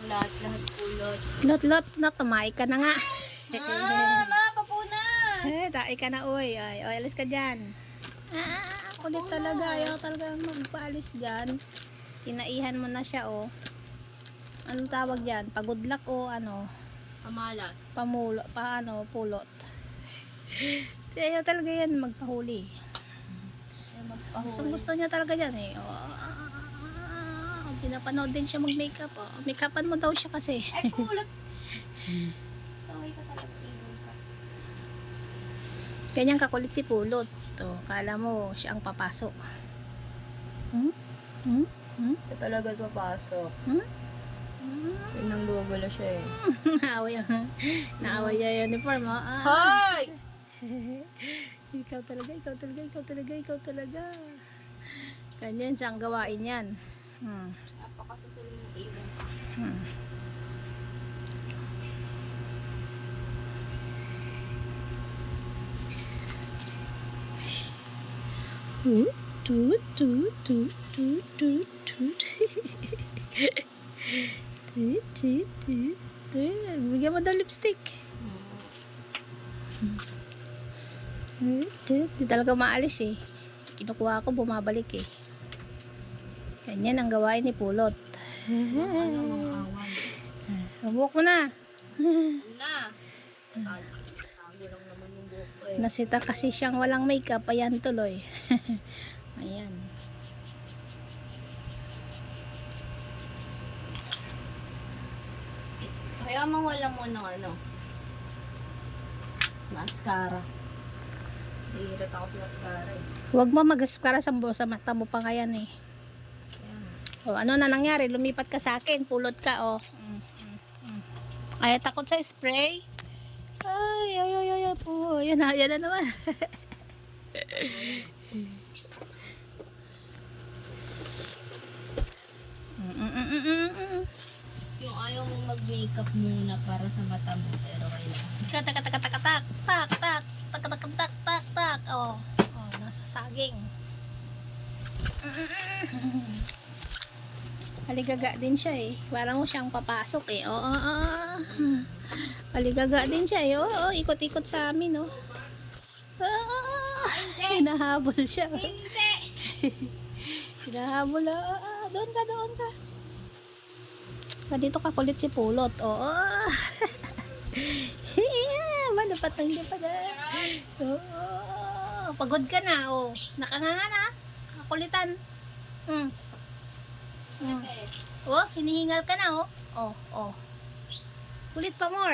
lahat pulot. Lot, na tumay ka na nga. Papunas! Tayo ka na, uy. Ay, alis ka dyan. Kulit talaga. Ayaw talaga magpaalis dyan. Tinaihan mo na siya, oh. Anong tawag dyan? Pagudlak o ano? Pamalas. Pulot. Ayaw talaga yan magpahuli. Gusto niya talaga yan, eh. Pinapanood din siya mag-makeup, oh. Make-upan mo daw siya kasi. Ay, pulot! Saway ka talaga. Kanyang kakulit si Pulot. Kala mo siya ang papasok. Ito talaga papasok. Pinanggugulo siya eh. Naaway niya yung uniform, oh. Hoy! Ikaw talaga. Ganyan siyang gawain yan. Napakasutuloy ng iwan. Bigyan mo daw lipstick. Di talaga maalis eh. Kinukuha ko, bumabalik eh. Ganyan ang gawain ni Pulot. Buhok mo na. Tago lang naman yung buhok ko eh. Nasita kasi siyang walang makeup. Ayan tuloy. Ayan. Kaya mawala mo ng mascara. Nahihirap ako sa mascara eh. Huwag mo mag-mascara sa mata mo pa ngayon eh. O, ano na nangyari? Lumipat ka sa akin. Pulot ka, oh. Ay, takot sa spray. Ay. Po. Yan na naman. Yung ayaw mong mag-makeup muna para sa mata mo, pero kailangan. Tak. Oh, nasa saging. Paligaga din siya eh. Parang mo siyang papasok eh. Oo. Paligaga din siya eh. Oo, ikot-ikot sa amin, oh. Hinahabol siya. Hindi! Hinahabol. Doon ka. Dito ka kulit si Pulot. Oo. Malupat ang lipad. Oo. Pagod ka na, oh. Nakanganga na. Kakulitan. Oh, hinihingal ka na, oh. Oh. Kulit pa more.